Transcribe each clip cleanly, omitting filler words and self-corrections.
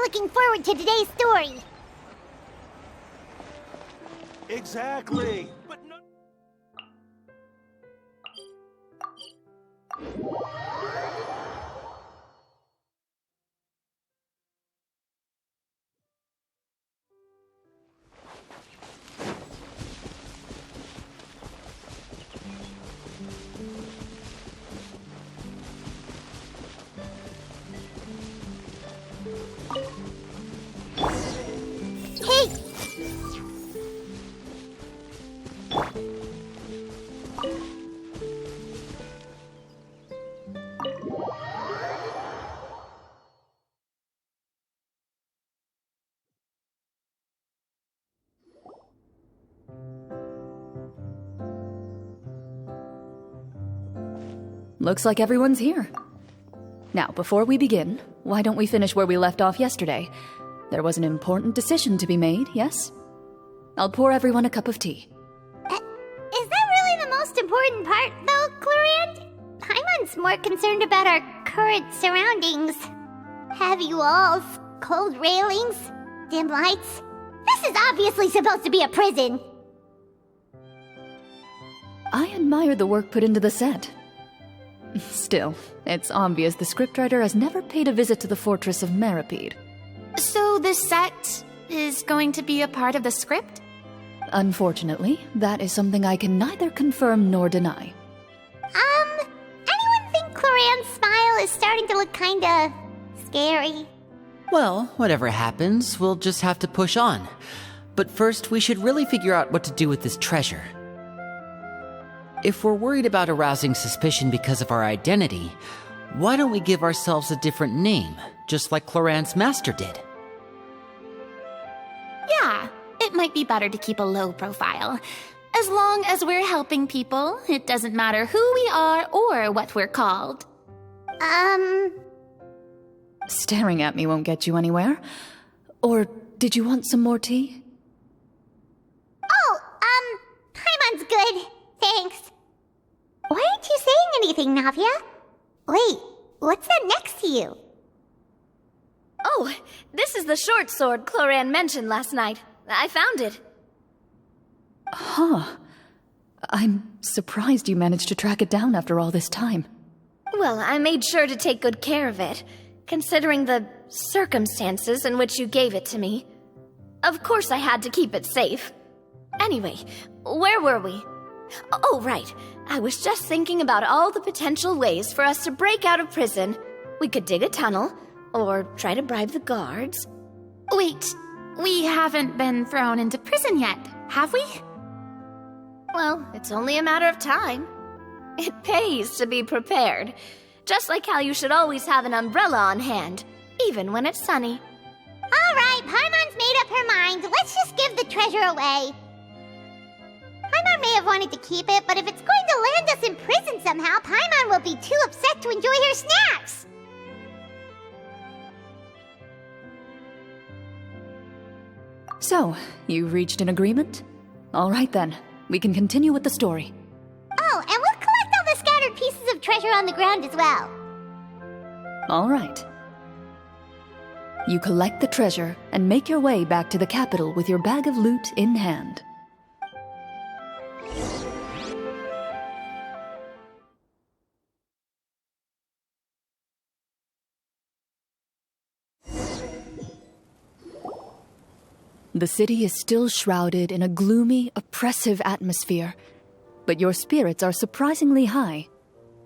looking forward to today's story. Exactly. But no... Hey! Looks like everyone's here. Now, before we begin, why don't we finish where we left off yesterday? There was an important decision to be made, yes? I'll pour everyone a cup of tea. Is that really the most important part, though, Clorinde? Paimon's more concerned about our current surroundings. Heavy walls, cold railings, dim lights. This is obviously supposed to be a prison. I admire the work put into the set. Still, it's obvious the scriptwriter has never paid a visit to the fortress of Meripede. So the set is going to be a part of the script? Unfortunately, that is something I can neither confirm nor deny. Anyone think Clorinde's smile is starting to look kinda scary? Well, whatever happens, we'll just have to push on. But first, we should really figure out what to do with this treasure. If we're worried about arousing suspicion because of our identity, why don't we give ourselves a different name, just like Clorinde's master did? Yeah, it might be better to keep a low profile. As long as we're helping people, it doesn't matter who we are or what we're called. Staring at me won't get you anywhere. Or did you want some more tea? Oh, Paimon's good. Thanks. Why aren't you saying anything, Navia? Wait, what's that next to you? Oh, this is the short sword Clorinde mentioned last night. I found it. Huh. I'm surprised you managed to track it down after all this time. Well, I made sure to take good care of it, considering the circumstances in which you gave it to me. Of course I had to keep it safe. Anyway, where were we? Oh, right. I was just thinking about all the potential ways for us to break out of prison. We could dig a tunnel, or try to bribe the guards. Wait, we haven't been thrown into prison yet, have we? Well, it's only a matter of time. It pays to be prepared. Just like how you should always have an umbrella on hand, even when it's sunny. All right, Paimon's made up her mind. Let's just give the treasure away. Paimon may have wanted to keep it, but if it's going to land us in prison somehow, Paimon will be too upset to enjoy her snacks. So, you reached an agreement? All right then, we can continue with the story. Oh, and we'll collect all the scattered pieces of treasure on the ground as well. All right. You collect the treasure and make your way back to the capital with your bag of loot in hand. The city is still shrouded in a gloomy, oppressive atmosphere, but your spirits are surprisingly high.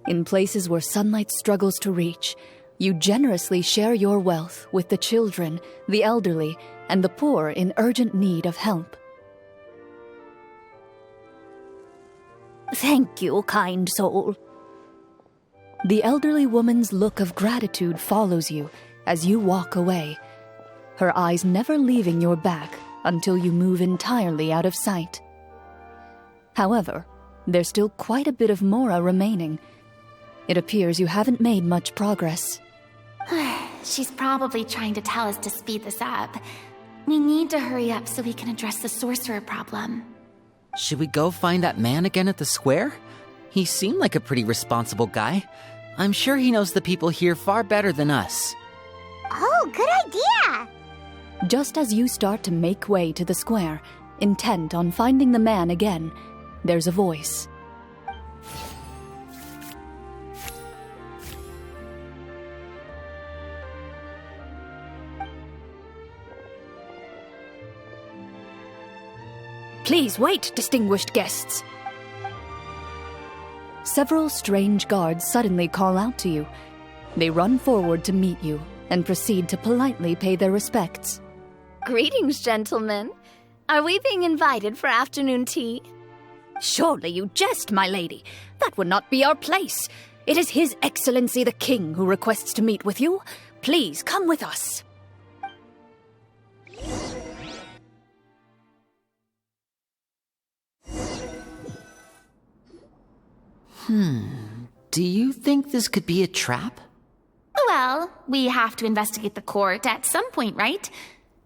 In places where sunlight struggles to reach, you generously share your wealth with the children, the elderly, and the poor in urgent need of help. Thank you, kind soul. The elderly woman's look of gratitude follows you as you walk away, her eyes never leaving your back until you move entirely out of sight. However, there's still quite a bit of Mora remaining. It appears you haven't made much progress. She's probably trying to tell us to speed this up. We need to hurry up so we can address the sorcerer problem. Should we go find that man again at the square? He seemed like a pretty responsible guy. I'm sure he knows the people here far better than us. Oh, good idea! Just as you start to make way to the square, intent on finding the man again, there's a voice. Please wait, distinguished guests. Several strange guards suddenly call out to you. They run forward to meet you and proceed to politely pay their respects. Greetings, gentlemen. Are we being invited for afternoon tea? Surely you jest, my lady. That would not be our place. It is His Excellency the King who requests to meet with you. Please come with us. Do you think this could be a trap? Well, we have to investigate the court at some point, right?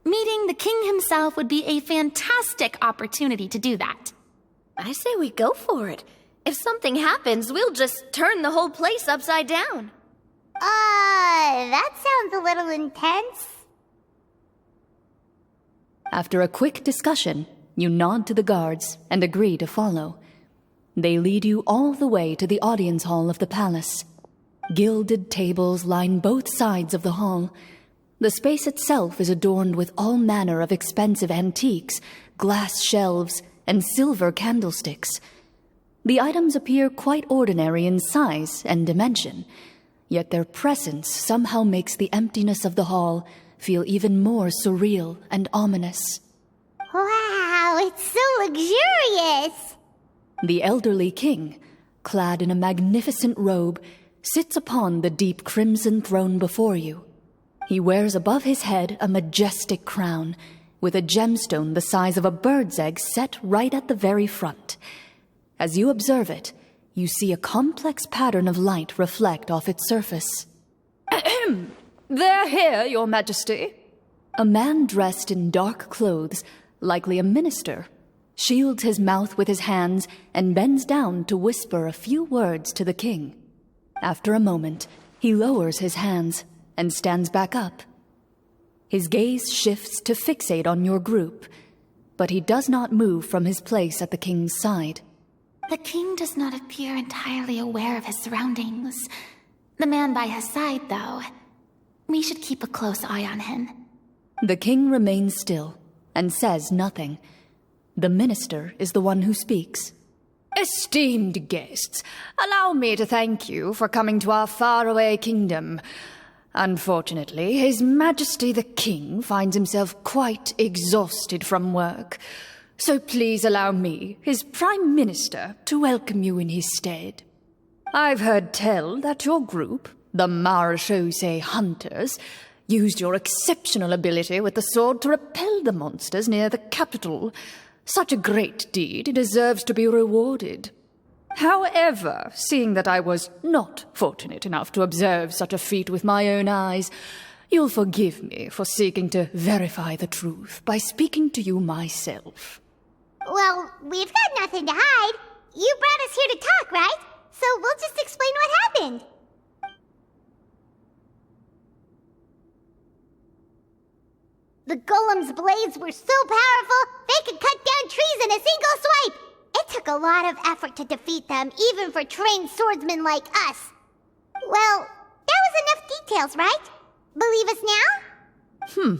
Meeting the king himself would be a fantastic opportunity to do that. I say we go for it. If something happens, we'll just turn the whole place upside down. That sounds a little intense. After a quick discussion, you nod to the guards and agree to follow. They lead you all the way to the audience hall of the palace. Gilded tables line both sides of the hall. The space itself is adorned with all manner of expensive antiques, glass shelves, and silver candlesticks. The items appear quite ordinary in size and dimension, yet their presence somehow makes the emptiness of the hall feel even more surreal and ominous. Wow, it's so luxurious! The elderly king, clad in a magnificent robe, sits upon the deep crimson throne before you. He wears above his head a majestic crown, with a gemstone the size of a bird's egg set right at the very front. As you observe it, you see a complex pattern of light reflect off its surface. Ahem! They're here, Your Majesty. A man dressed in dark clothes, likely a minister, shields his mouth with his hands and bends down to whisper a few words to the king. After a moment, he lowers his hands and stands back up. His gaze shifts to fixate on your group, but he does not move from his place at the king's side. The king does not appear entirely aware of his surroundings. The man by his side, though, we should keep a close eye on him. The king remains still and says nothing. The minister is the one who speaks. Esteemed guests, allow me to thank you for coming to our faraway kingdom. Unfortunately, His Majesty the King finds himself quite exhausted from work. So please allow me, his Prime Minister, to welcome you in his stead. I've heard tell that your group, the Marechaussee Hunters, used your exceptional ability with the sword to repel the monsters near the capital. Such a great deed deserves to be rewarded. However, seeing that I was not fortunate enough to observe such a feat with my own eyes, you'll forgive me for seeking to verify the truth by speaking to you myself. Well, we've got nothing to hide. You brought us here to talk, right? So we'll just explain what happened. The golem's blades were so powerful, they could cut down trees in a single swipe. It took a lot of effort to defeat them, even for trained swordsmen like us. Well, that was enough details, right? Believe us now?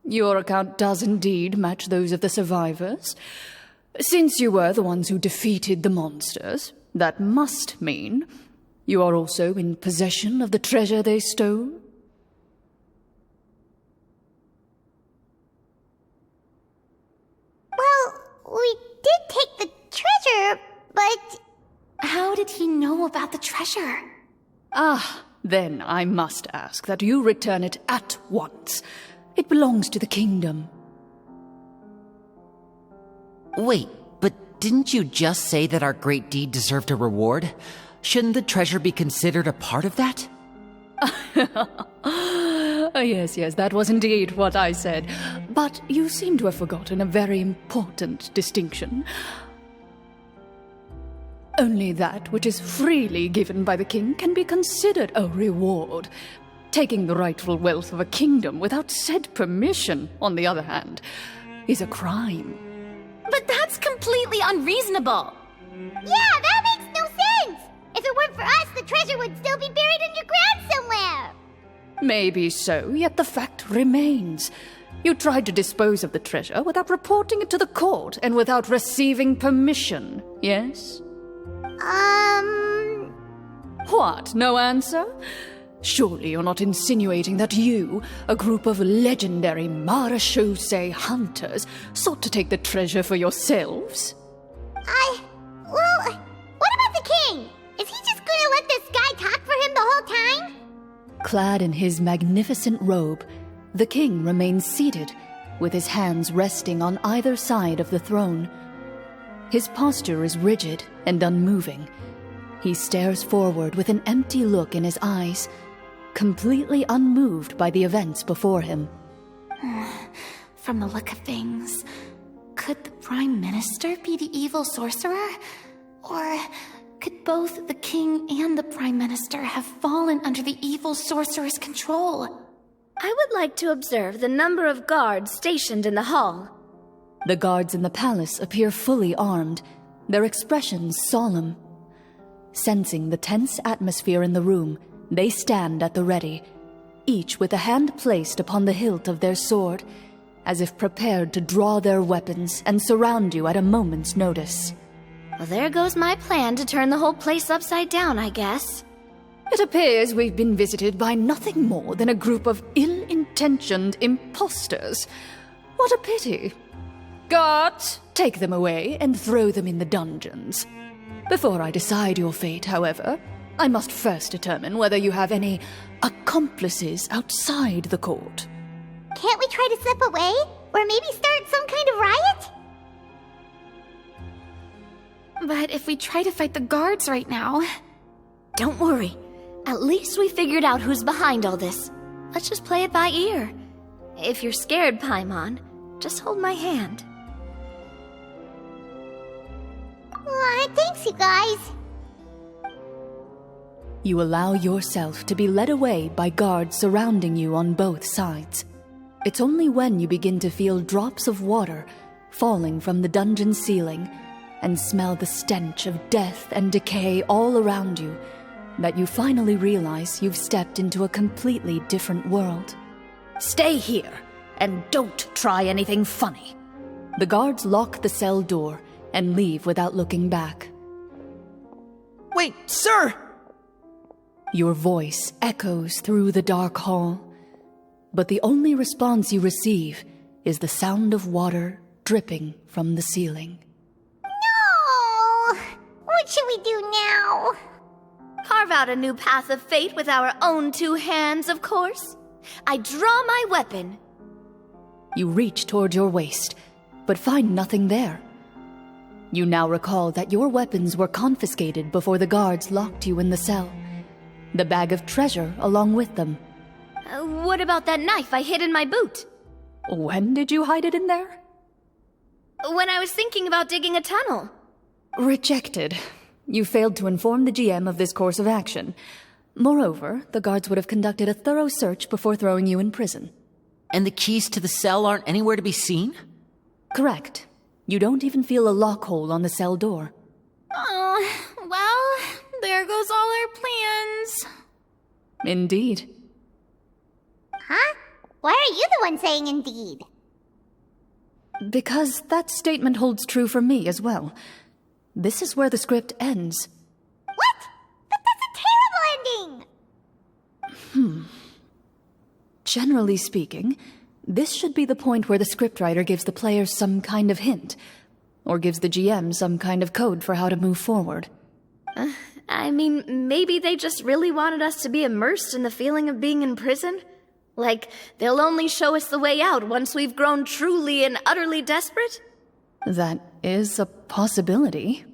Your account does indeed match those of the survivors. Since you were the ones who defeated the monsters, that must mean you are also in possession of the treasure they stole? Well, we did take the treasure, but... How did he know about the treasure? Then I must ask that you return it at once. It belongs to the kingdom. Wait, but didn't you just say that our great deed deserved a reward? Shouldn't the treasure be considered a part of that? Yes, that was indeed what I said. But you seem to have forgotten a very important distinction. Only that which is freely given by the king can be considered a reward. Taking the rightful wealth of a kingdom without said permission, on the other hand, is a crime. But that's completely unreasonable. Yeah, that makes no sense! If it weren't for us, the treasure would still be buried underground somewhere! Maybe so, yet the fact remains. You tried to dispose of the treasure without reporting it to the court and without receiving permission, yes? What, no answer? Surely you're not insinuating that you, a group of legendary marechaussee hunters, sought to take the treasure for yourselves? Well, what about the king? Is he just gonna let this guy talk for him the whole time? Clad in his magnificent robe, the king remains seated, with his hands resting on either side of the throne. His posture is rigid and unmoving. He stares forward with an empty look in his eyes, completely unmoved by the events before him. From the look of things, could the Prime Minister be the evil sorcerer? Or could both the king and the Prime Minister have fallen under the evil sorcerer's control? I would like to observe the number of guards stationed in the hall. The guards in the palace appear fully armed, their expressions solemn. Sensing the tense atmosphere in the room, they stand at the ready, each with a hand placed upon the hilt of their sword, as if prepared to draw their weapons and surround you at a moment's notice. Well, there goes my plan to turn the whole place upside down, I guess. It appears we've been visited by nothing more than a group of ill-intentioned impostors. What a pity. Guards, take them away and throw them in the dungeons. Before I decide your fate, however, I must first determine whether you have any accomplices outside the court. Can't we try to slip away? Or maybe start some kind of riot? But if we try to fight the guards right now... Don't worry. At least we figured out who's behind all this. Let's just play it by ear. If you're scared, Paimon, just hold my hand. Thanks, you guys. You allow yourself to be led away by guards surrounding you on both sides. It's only when you begin to feel drops of water falling from the dungeon ceiling and smell the stench of death and decay all around you that you finally realize you've stepped into a completely different world. Stay here, and don't try anything funny. The guards lock the cell door and leave without looking back. Wait, sir! Your voice echoes through the dark hall, but the only response you receive is the sound of water dripping from the ceiling. No! What should we do now? Carve out a new path of fate with our own two hands, of course. I draw my weapon. You reach toward your waist, but find nothing there. You now recall that your weapons were confiscated before the guards locked you in the cell. The bag of treasure along with them. What about that knife I hid in my boot? When did you hide it in there? When I was thinking about digging a tunnel. Rejected. You failed to inform the GM of this course of action. Moreover, the guards would have conducted a thorough search before throwing you in prison. And the keys to the cell aren't anywhere to be seen? Correct. You don't even feel a lock hole on the cell door. Oh, well, there goes all our plans. Indeed. Huh? Why are you the one saying indeed? Because that statement holds true for me as well. This is where the script ends. What? But that's a terrible ending! Generally speaking, this should be the point where the scriptwriter gives the players some kind of hint, or gives the GM some kind of code for how to move forward. I mean, maybe they just really wanted us to be immersed in the feeling of being in prison? Like, they'll only show us the way out once we've grown truly and utterly desperate? That is a possibility.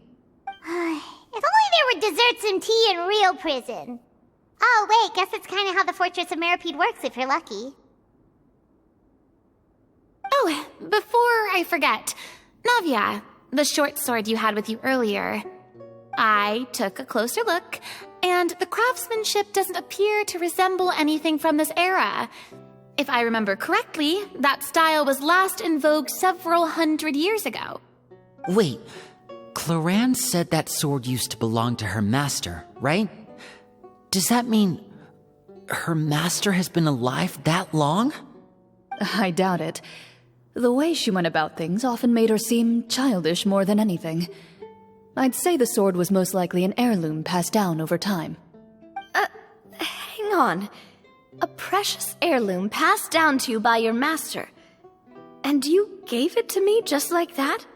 If only there were desserts and tea in real prison. Oh, wait, guess that's kind of how the Fortress of Meripede works if you're lucky. Oh, before I forget, Navia, the short sword you had with you earlier. I took a closer look, and the craftsmanship doesn't appear to resemble anything from this era. If I remember correctly, that style was last in vogue several hundred years ago. Wait, Clorinde said that sword used to belong to her master, right? Does that mean her master has been alive that long? I doubt it. The way she went about things often made her seem childish more than anything. I'd say the sword was most likely an heirloom passed down over time. Hang on. A precious heirloom passed down to you by your master. And you gave it to me just like that?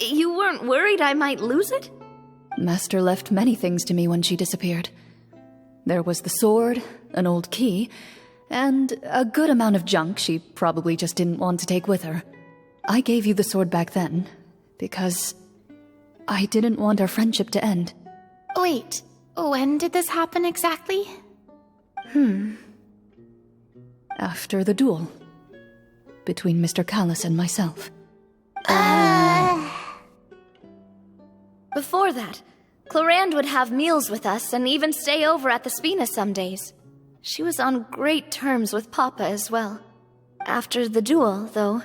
You weren't worried I might lose it? Master left many things to me when she disappeared. There was the sword, an old key, and a good amount of junk she probably just didn't want to take with her. I gave you the sword back then, because I didn't want our friendship to end. Wait, when did this happen exactly? After the duel. Between Mr. Callis and myself. Before that, Clorinde would have meals with us and even stay over at the Spina some days. She was on great terms with Papa as well. After the duel, though,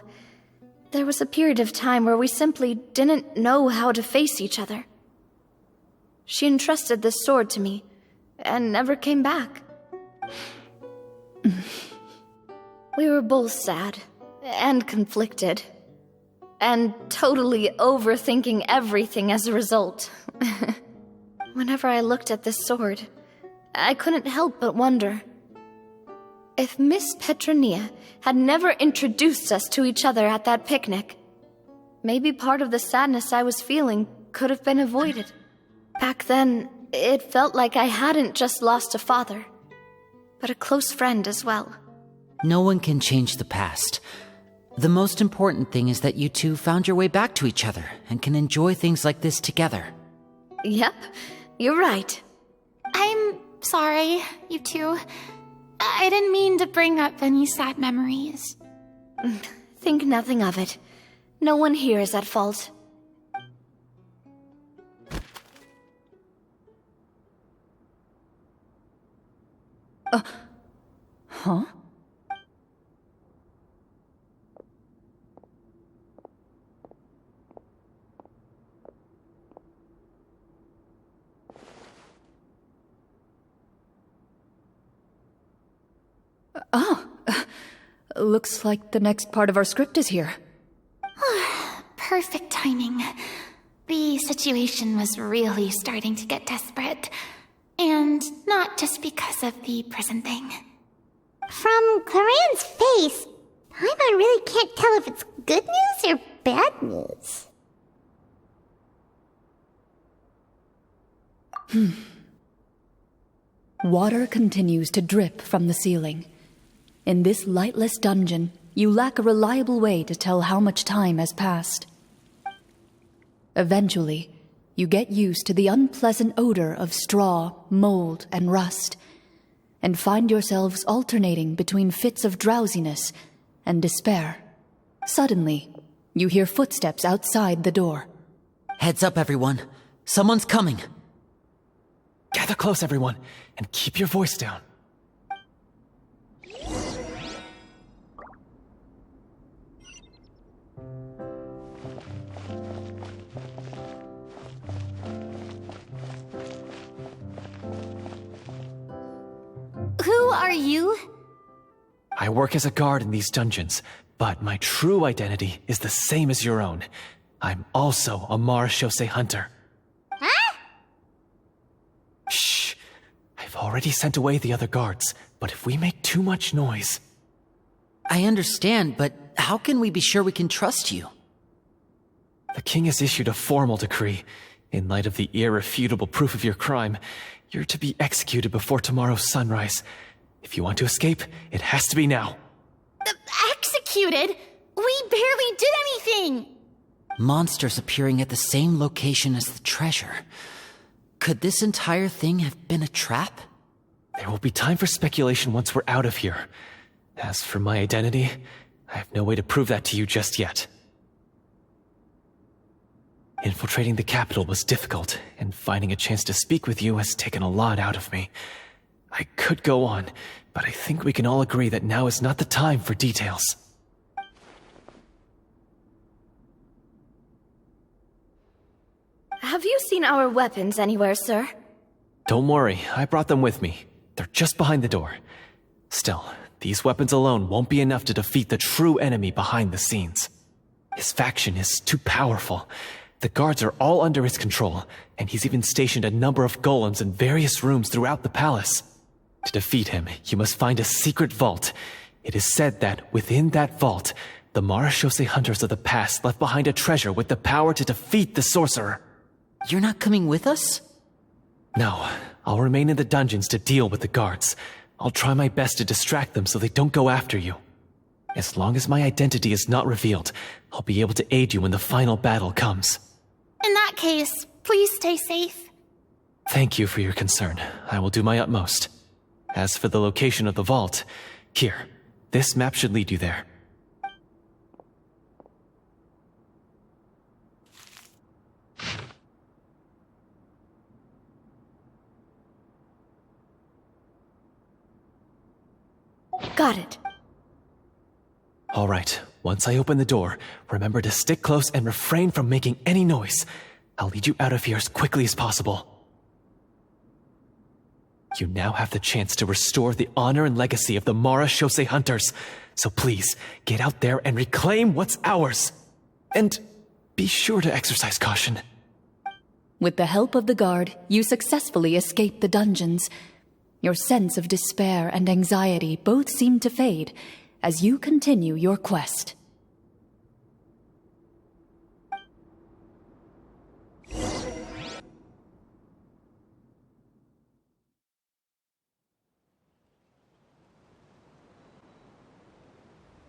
there was a period of time where we simply didn't know how to face each other. She entrusted this sword to me, and never came back. We were both sad, and conflicted, and totally overthinking everything as a result. Whenever I looked at this sword, I couldn't help but wonder if Miss Petronia had never introduced us to each other at that picnic. Maybe part of the sadness I was feeling could have been avoided. Back then, it felt like I hadn't just lost a father, but a close friend as well. No one can change the past. The most important thing is that you two found your way back to each other and can enjoy things like this together. Yep, you're right. I'm sorry, you two. I didn't mean to bring up any sad memories. Think nothing of it. No one here is at fault. Huh? Looks like the next part of our script is here. Perfect timing. The situation was really starting to get desperate. And not just because of the prison thing. From Clorinde's face, Paimon really can't tell if it's good news or bad news. Water continues to drip from the ceiling. In this lightless dungeon, you lack a reliable way to tell how much time has passed. Eventually, you get used to the unpleasant odor of straw, mold, and rust, and find yourselves alternating between fits of drowsiness and despair. Suddenly, you hear footsteps outside the door. Heads up, everyone. Someone's coming. Gather close, everyone, and keep your voice down. Who are you? I work as a guard in these dungeons, but my true identity is the same as your own. I'm also a marechaussee hunter. Huh? Shh! I've already sent away the other guards, but if we make too much noise... I understand, but how can we be sure we can trust you? The king has issued a formal decree. In light of the irrefutable proof of your crime, you're to be executed before tomorrow's sunrise. If you want to escape, it has to be now. Executed? We barely did anything! Monsters appearing at the same location as the treasure. Could this entire thing have been a trap? There will be time for speculation once we're out of here. As for my identity, I have no way to prove that to you just yet. Infiltrating the capital was difficult, and finding a chance to speak with you has taken a lot out of me. I could go on, but I think we can all agree that now is not the time for details. Have you seen our weapons anywhere, sir? Don't worry, I brought them with me. They're just behind the door. Still, these weapons alone won't be enough to defeat the true enemy behind the scenes. His faction is too powerful. The guards are all under his control, and he's even stationed a number of golems in various rooms throughout the palace. To defeat him, you must find a secret vault. It is said that within that vault, the Marechaussee hunters of the past left behind a treasure with the power to defeat the sorcerer. You're not coming with us? No, I'll remain in the dungeons to deal with the guards. I'll try my best to distract them so they don't go after you. As long as my identity is not revealed, I'll be able to aid you when the final battle comes. In that case, please stay safe. Thank you for your concern. I will do my utmost. As for the location of the vault, here, this map should lead you there. Got it. All right, once I open the door, remember to stick close and refrain from making any noise. I'll lead you out of here as quickly as possible. You now have the chance to restore the honor and legacy of the Marechaussee hunters. So please, get out there and reclaim what's ours. And be sure to exercise caution. With the help of the guard, you successfully escape the dungeons. Your sense of despair and anxiety both seem to fade as you continue your quest.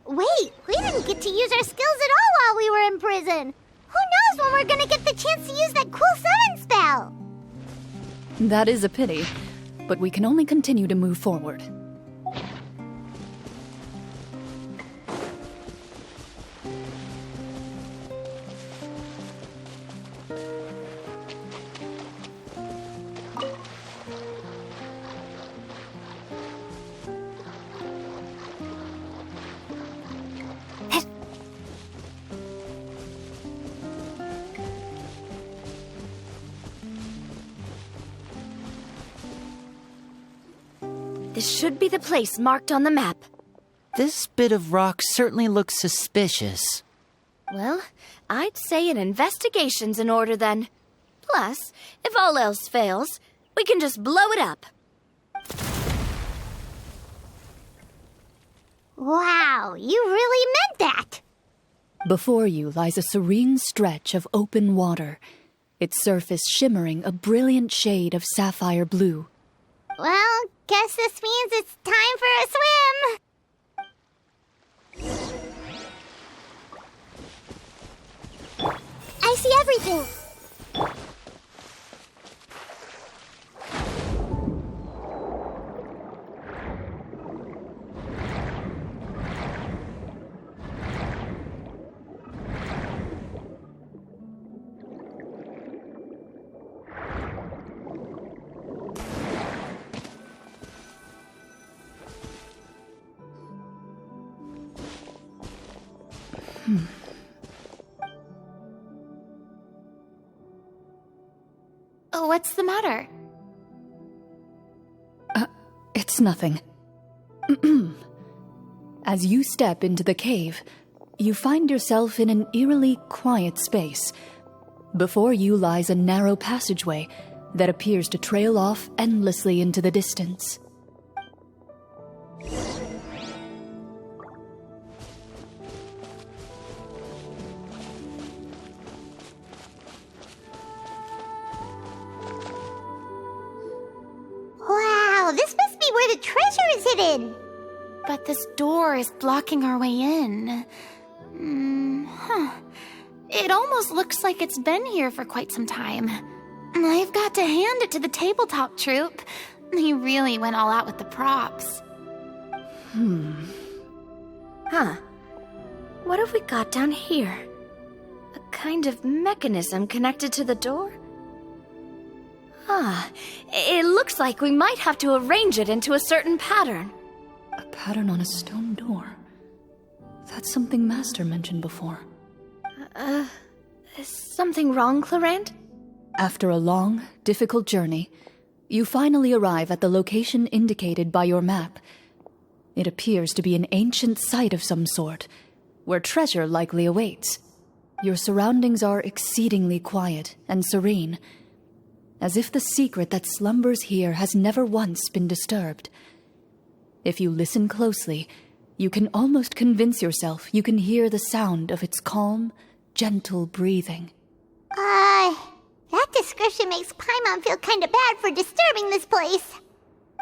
Wait, we didn't get to use our skills at all while we were in prison. Who knows when we're gonna get the chance to use that cool summon spell? That is a pity, but we can only continue to move forward. This should be the place marked on the map. This bit of rock certainly looks suspicious. Well, I'd say an investigation's in order then. Plus, if all else fails, we can just blow it up. Wow, you really meant that! Before you lies a serene stretch of open water, its surface shimmering a brilliant shade of sapphire blue. Well, guess this means it's time for a swim! I see everything! What's the matter? It's nothing. As you step into the cave, you find yourself in an eerily quiet space. Before you lies a narrow passageway that appears to trail off endlessly into the distance. Wow, this must be where the treasure is hidden! But this door is blocking our way in. It almost looks like it's been here for quite some time. I've got to hand it to the tabletop troupe. They really went all out with the props. Huh. What have we got down here? A kind of mechanism connected to the door? It looks like we might have to arrange it into a certain pattern. A pattern on a stone door. That's something Master mentioned before. Is something wrong, Clorinde? After a long, difficult journey, you finally arrive at the location indicated by your map. It appears to be an ancient site of some sort, where treasure likely awaits. Your surroundings are exceedingly quiet and serene, as if the secret that slumbers here has never once been disturbed. If you listen closely, you can almost convince yourself you can hear the sound of its calm, gentle breathing. That description makes Paimon feel kinda bad for disturbing this place.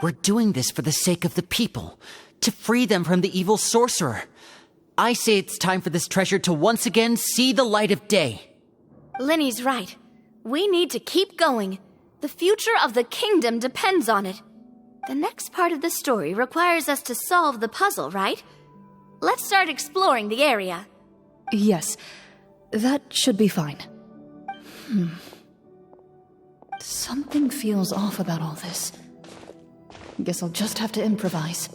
We're doing this for the sake of the people, to free them from the evil sorcerer. I say it's time for this treasure to once again see the light of day. Linny's right. We need to keep going. The future of the kingdom depends on it. The next part of the story requires us to solve the puzzle, right? Let's start exploring the area. Yes, that should be fine. Something feels off about all this. Guess I'll just have to improvise.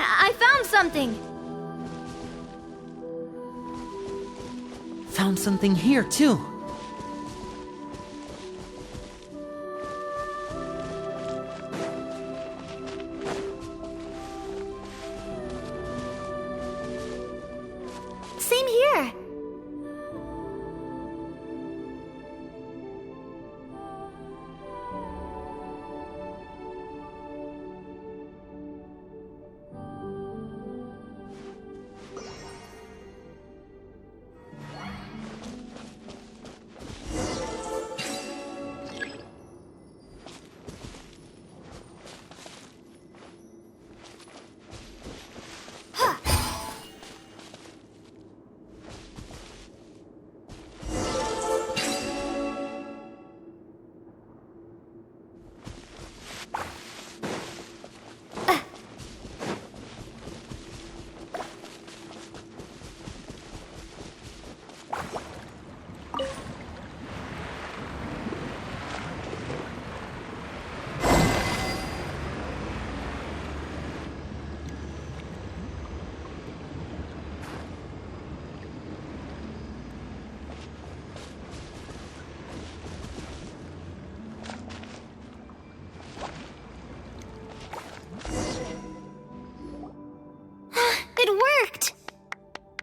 I found something! Found something here, too. Same here!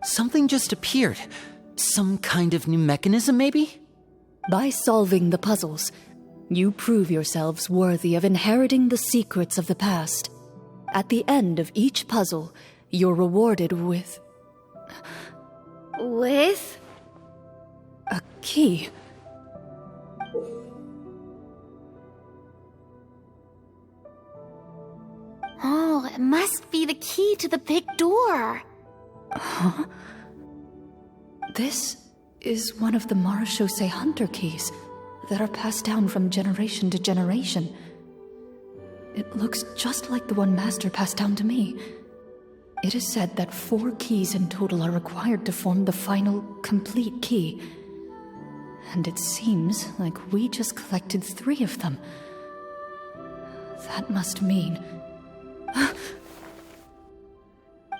Something just appeared. Some kind of new mechanism, maybe? By solving the puzzles, you prove yourselves worthy of inheriting the secrets of the past. At the end of each puzzle, you're rewarded with... With? a key. Oh, it must be the key to the big door. Huh? This is one of the Marechaussee Hunter keys that are passed down from generation to generation. It looks just like the one Master passed down to me. It is said that 4 keys in total are required to form the final, complete key. And it seems like we just collected 3 of them. That must mean...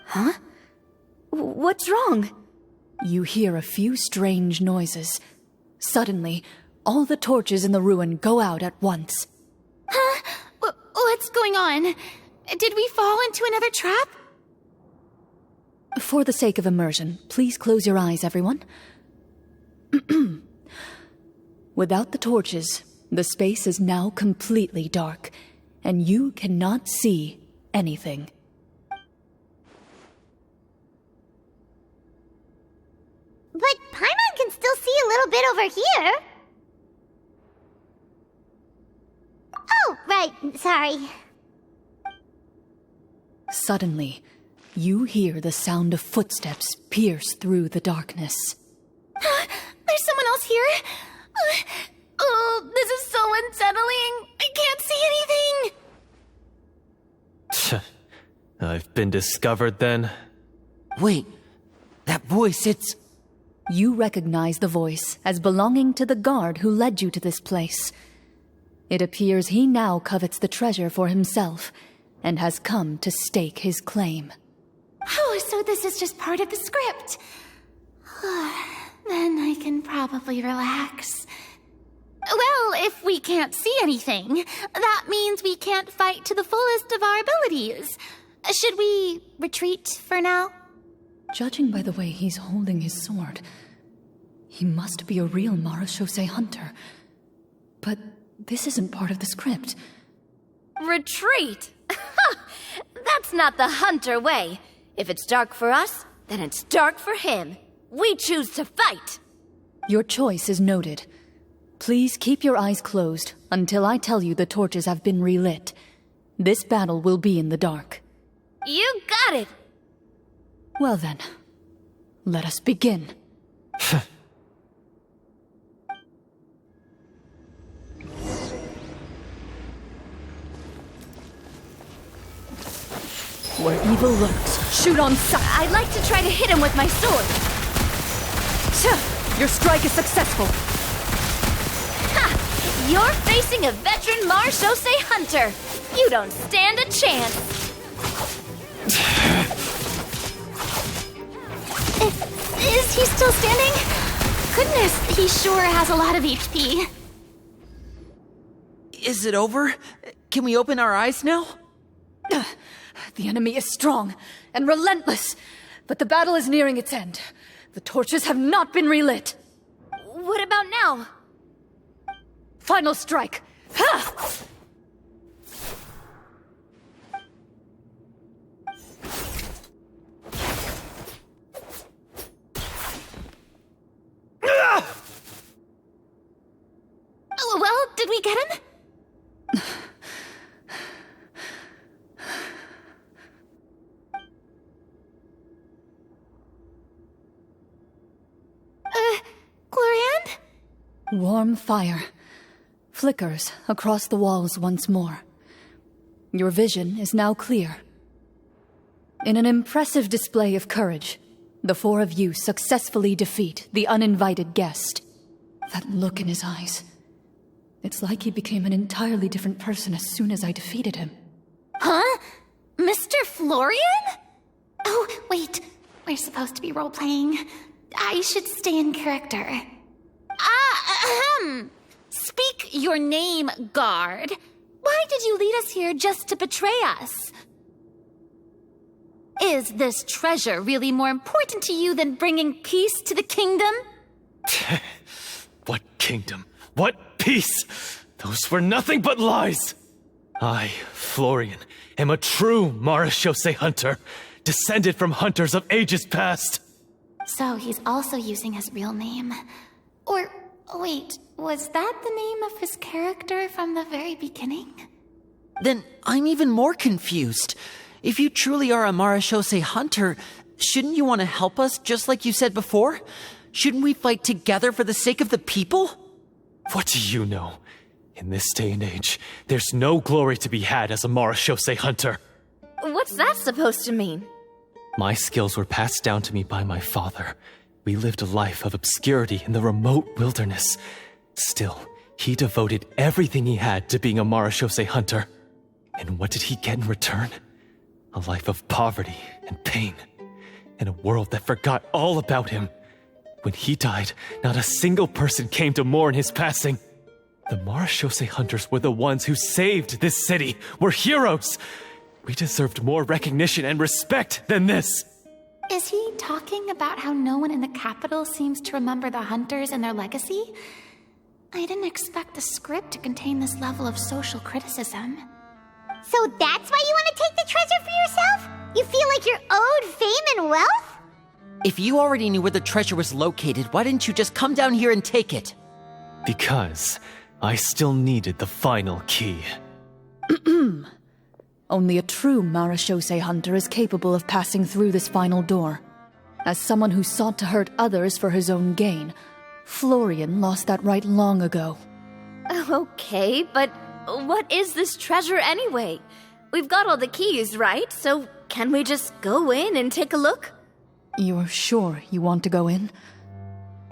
Huh? What's wrong? You hear a few strange noises. Suddenly, all the torches in the ruin go out at once. Huh? What's going on? Did we fall into another trap? For the sake of immersion, please close your eyes, everyone. Without the torches, the space is now completely dark, and you cannot see anything. not over here. Oh, right, sorry. Suddenly, you hear the sound of footsteps pierce through the darkness. There's someone else here? Oh, this is so unsettling. I can't see anything. I've been discovered then. Wait, that voice, it's... You recognize the voice as belonging to the guard who led you to this place. It appears he now covets the treasure for himself and has come to stake his claim. Oh, so this is just part of the script. Then I can probably relax. Well, if we can't see anything, that means we can't fight to the fullest of our abilities. Should we retreat for now? Judging by the way he's holding his sword, he must be a real marechaussee hunter. But this isn't part of the script. Retreat? That's not the hunter way. If it's dark for us, then it's dark for him. We choose to fight. Your choice is noted. Please keep your eyes closed until I tell you the torches have been relit. This battle will be in the dark. You got it! Well then, let us begin. Where evil lurks, shoot on sight. I'd like to try to hit him with my sword. Your strike is successful. Ha! You're facing a veteran marechaussee hunter. You don't stand a chance. Is he still standing? Goodness, he sure has a lot of HP. Is it over? Can we open our eyes now? The enemy is strong and relentless, but the battle is nearing its end. The torches have not been relit. What about now? Final strike. Ha! Well, did we get him? Clorinde? Warm fire flickers across the walls once more. Your vision is now clear. In an impressive display of courage, the four of you successfully defeat the uninvited guest. That look in his eyes. It's like he became an entirely different person as soon as I defeated him. Huh? Mr. Florian? Oh, wait. We're supposed to be role-playing. I should stay in character. Speak your name, guard. Why did you lead us here just to betray us? Is this treasure really more important to you than bringing peace to the kingdom? What kingdom? What peace? Those were nothing but lies! I, Florian, am a true marechaussee hunter, descended from hunters of ages past. So he's also using his real name. Or, wait, was that the name of his character from the very beginning? Then I'm even more confused. If you truly are a marechaussee hunter, shouldn't you want to help us just like you said before? Shouldn't we fight together for the sake of the people? What do you know? In this day and age, there's no glory to be had as a marechaussee hunter. What's that supposed to mean? My skills were passed down to me by my father. We lived a life of obscurity in the remote wilderness. Still, he devoted everything he had to being a marechaussee hunter. And what did he get in return? A life of poverty and pain. In a world that forgot all about him. When he died, not a single person came to mourn his passing. The marechaussee hunters were the ones who saved this city. We're heroes. We deserved more recognition and respect than this. Is he talking about how no one in the capital seems to remember the hunters and their legacy? I didn't expect the script to contain this level of social criticism. So that's why you want to take the treasure for yourself? You feel like you're owed fame and wealth? If you already knew where the treasure was located, why didn't you just come down here and take it? Because I still needed the final key. Only a true marechaussee hunter is capable of passing through this final door. As someone who sought to hurt others for his own gain, Florian lost that right long ago. Okay, but what is this treasure anyway? We've got all the keys, right? So can we just go in and take a look? You're sure you want to go in?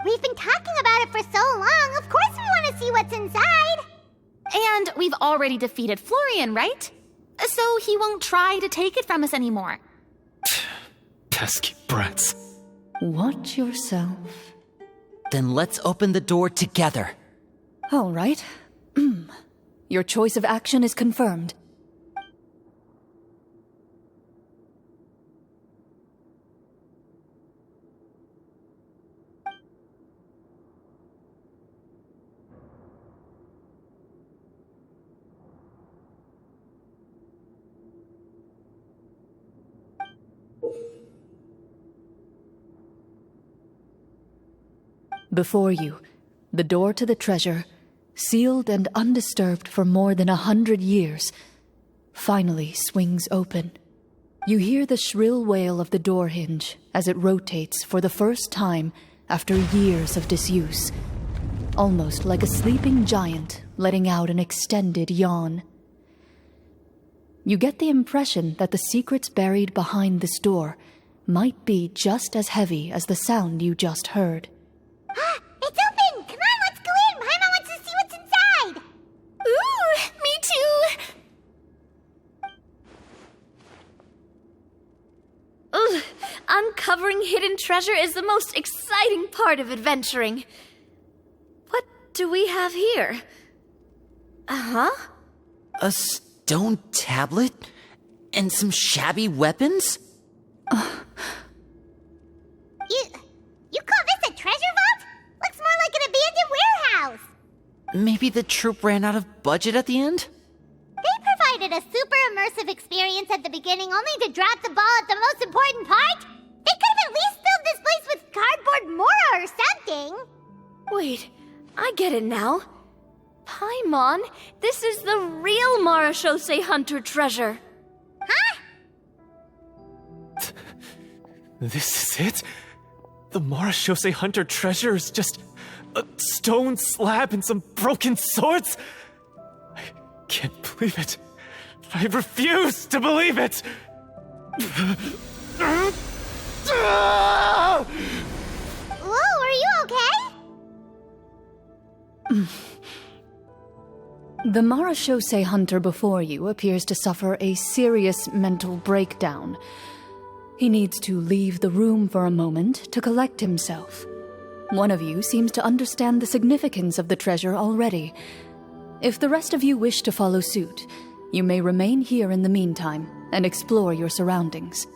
We've been talking about it for so long, of course we want to see what's inside! And we've already defeated Florian, right? So he won't try to take it from us anymore. Pesky brats. Watch yourself. Then let's open the door together. All right. Your choice of action is confirmed. Before you, the door to the treasure, sealed and undisturbed for more than 100 years, finally swings open. You hear the shrill wail of the door hinge as it rotates for the first time after years of disuse, almost like a sleeping giant letting out an extended yawn. You get the impression that the secrets buried behind this door might be just as heavy as the sound you just heard. It's open! Come on, let's go in! Paimon wants to see what's inside! Ooh, me too! Ugh, uncovering hidden treasure is the most exciting part of adventuring. What do we have here? Uh-huh. A stone tablet? And some shabby weapons? You call this a treasure vault? Looks more like an abandoned warehouse! Maybe the troupe ran out of budget at the end? They provided a super immersive experience at the beginning only to drop the ball at the most important part? They could have at least filled this place with cardboard mora or something! Wait, I get it now. Paimon, this is the real marechaussee hunter treasure. Huh? This is it? The marechaussee hunter treasure is just a stone slab and some broken swords? I can't believe it. I refuse to believe it! Whoa, are you okay? The marechaussee hunter before you appears to suffer a serious mental breakdown. He needs to leave the room for a moment to collect himself. One of you seems to understand the significance of the treasure already. If the rest of you wish to follow suit, you may remain here in the meantime and explore your surroundings.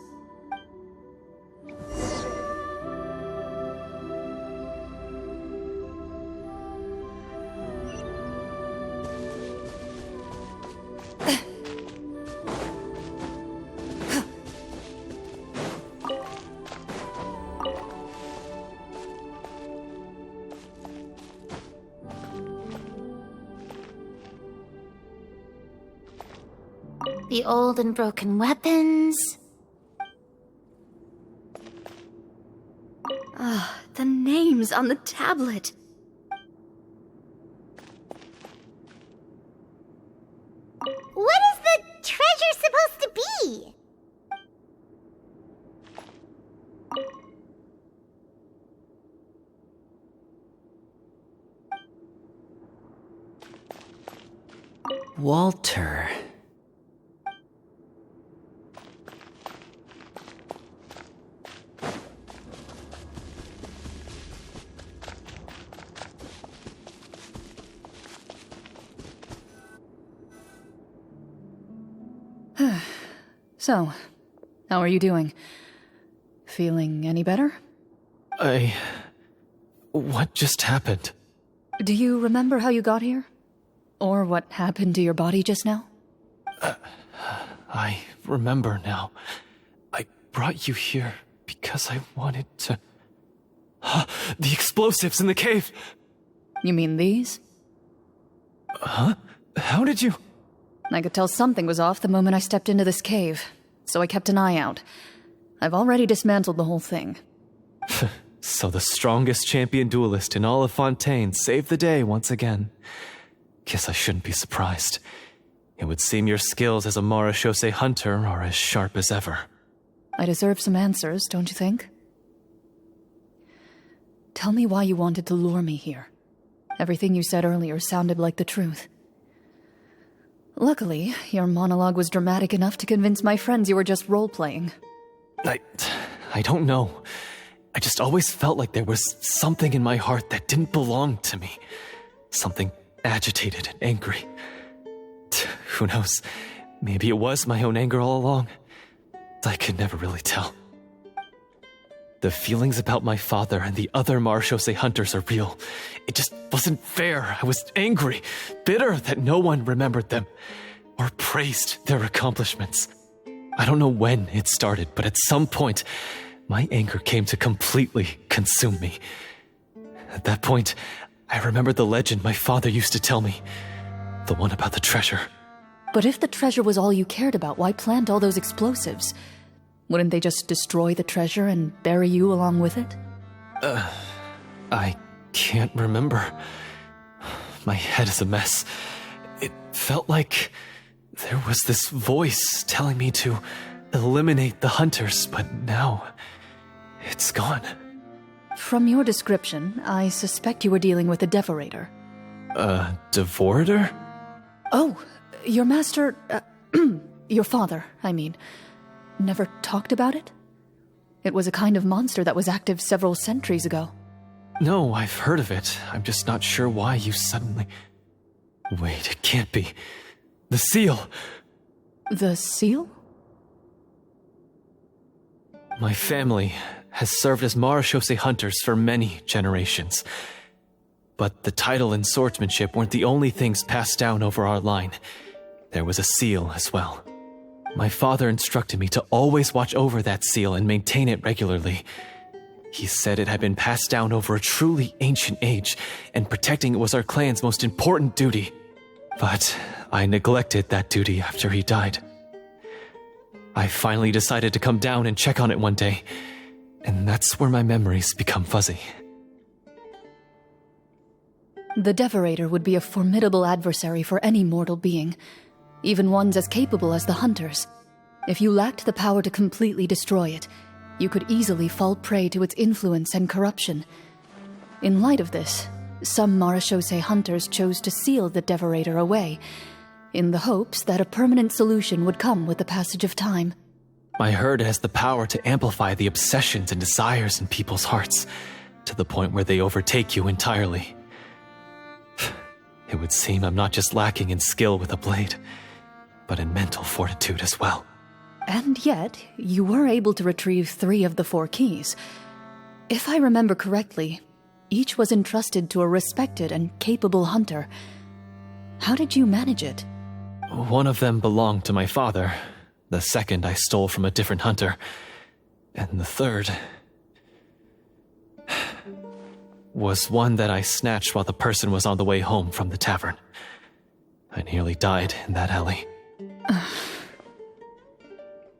The old and broken weapons. The names on the tablet. What is the treasure supposed to be? Walter. So, how are you doing? Feeling any better? What just happened? Do you remember how you got here? Or what happened to your body just now? I remember now. I brought you here because I wanted to... The explosives in the cave! You mean these? Huh? How did you... I could tell something was off the moment I stepped into this cave, so I kept an eye out. I've already dismantled the whole thing. So the strongest champion duelist in all of Fontaine saved the day once again. Guess I shouldn't be surprised. It would seem your skills as a Marechaussee hunter are as sharp as ever. I deserve some answers, don't you think? Tell me why you wanted to lure me here. Everything you said earlier sounded like the truth. Luckily, your monologue was dramatic enough to convince my friends you were just role-playing. I don't know. I just always felt like there was something in my heart that didn't belong to me. Something agitated and angry. Who knows? Maybe it was my own anger all along. I could never really tell. The feelings about my father and the other Marechaussee hunters are real. It just wasn't fair. I was angry, bitter that no one remembered them or praised their accomplishments. I don't know when it started, but at some point, my anger came to completely consume me. At that point, I remembered the legend my father used to tell me. The one about the treasure. But if the treasure was all you cared about, why plant all those explosives? Wouldn't they just destroy the treasure and bury you along with it? I can't remember. My head is a mess. It felt like there was this voice telling me to eliminate the hunters, but now it's gone. From your description, I suspect you were dealing with a devorator. Devorator? Oh, your master... your father, I mean... never talked about it? It was a kind of monster that was active several centuries ago. No, I've heard of it. I'm just not sure why you suddenly... Wait, it can't be. The seal! The seal? My family has served as Marechaussee hunters for many generations. But the title and swordsmanship weren't the only things passed down over our line. There was a seal as well. My father instructed me to always watch over that seal and maintain it regularly. He said it had been passed down over a truly ancient age, and protecting it was our clan's most important duty. But I neglected that duty after he died. I finally decided to come down and check on it one day, and that's where my memories become fuzzy. The Devorator would be a formidable adversary for any mortal being, even ones as capable as the Hunters. If you lacked the power to completely destroy it, you could easily fall prey to its influence and corruption. In light of this, some Marechaussee hunters chose to seal the Devorator away, in the hopes that a permanent solution would come with the passage of time. I heard it has the power to amplify the obsessions and desires in people's hearts, to the point where they overtake you entirely. It would seem I'm not just lacking in skill with a blade, but in mental fortitude as well. And yet, you were able to retrieve 3 of the 4 keys. If I remember correctly, each was entrusted to a respected and capable hunter. How did you manage it? One of them belonged to my father. The second I stole from a different hunter. And the third... was one that I snatched while the person was on the way home from the tavern. I nearly died in that alley.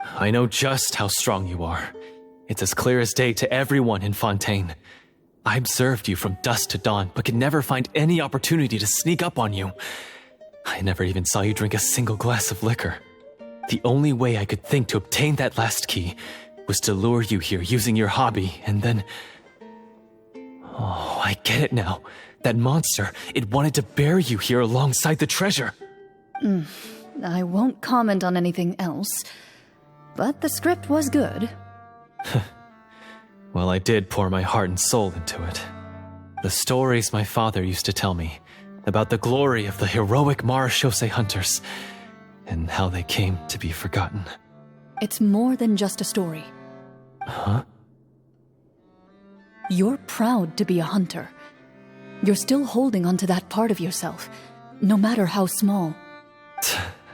I know just how strong you are. It's as clear as day to everyone in Fontaine. I observed you from dusk to dawn, but could never find any opportunity to sneak up on you. I never even saw you drink a single glass of liquor. The only way I could think to obtain that last key was to lure you here using your hobby, and then... Oh, I get it now. That monster, it wanted to bury you here alongside the treasure. I won't comment on anything else, but the script was good. Well, I did pour my heart and soul into it. The stories my father used to tell me about the glory of the heroic Marechaussee hunters and how they came to be forgotten. It's more than just a story. Huh? You're proud to be a hunter. You're still holding on to that part of yourself, no matter how small.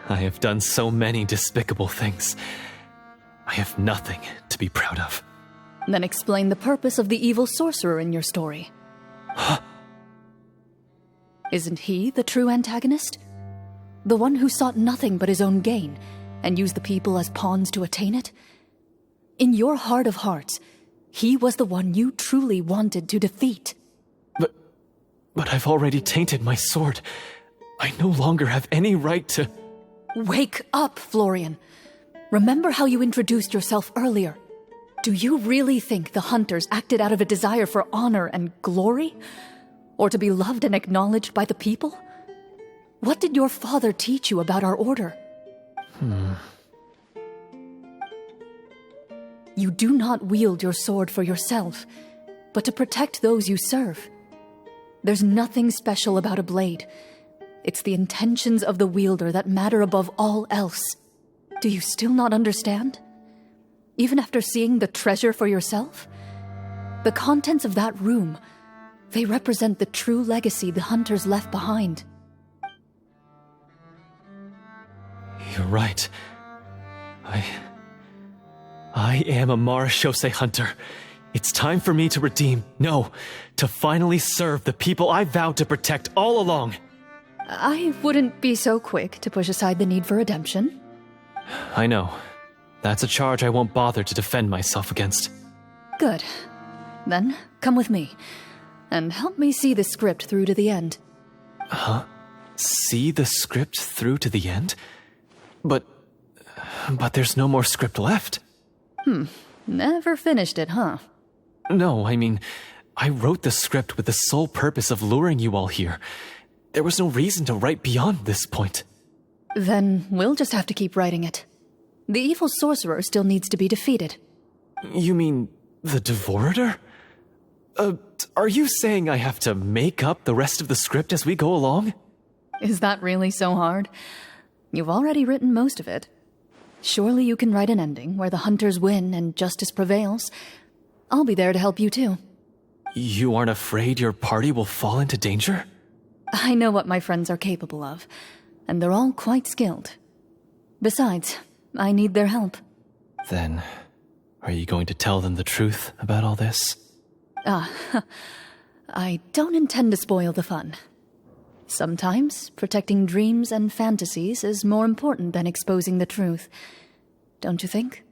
I have done so many despicable things. I have nothing to be proud of. Then explain the purpose of the evil sorcerer in your story. Isn't he the true antagonist? The one who sought nothing but his own gain and used the people as pawns to attain it? In your heart of hearts, he was the one you truly wanted to defeat. But I've already tainted my sword. I no longer have any right to... Wake up, Florian. Remember how you introduced yourself earlier. Do you really think the hunters acted out of a desire for honor and glory? Or to be loved and acknowledged by the people? What did your father teach you about our order? You do not wield your sword for yourself, but to protect those you serve. There's nothing special about a blade. It's the intentions of the wielder that matter above all else. Do you still not understand? Even after seeing the treasure for yourself? The contents of that room, they represent the true legacy the hunters left behind. You're right. I am a Marashose hunter. It's time for me to redeem, no, to finally serve the people I vowed to protect all along. I wouldn't be so quick to push aside the need for redemption. I know. That's a charge I won't bother to defend myself against. Good. Then, come with me, and help me see the script through to the end. Huh? See the script through to the end? But there's no more script left. Never finished it, huh? No, I mean, I wrote the script with the sole purpose of luring you all here. There was no reason to write beyond this point. Then we'll just have to keep writing it. The evil sorcerer still needs to be defeated. You mean the Devorator? Are you saying I have to make up the rest of the script as we go along? Is that really so hard? You've already written most of it. Surely you can write an ending where the hunters win and justice prevails. I'll be there to help you too. You aren't afraid your party will fall into danger? I know what my friends are capable of, and they're all quite skilled. Besides, I need their help. Then, are you going to tell them the truth about all this? I don't intend to spoil the fun. Sometimes, protecting dreams and fantasies is more important than exposing the truth. Don't you think?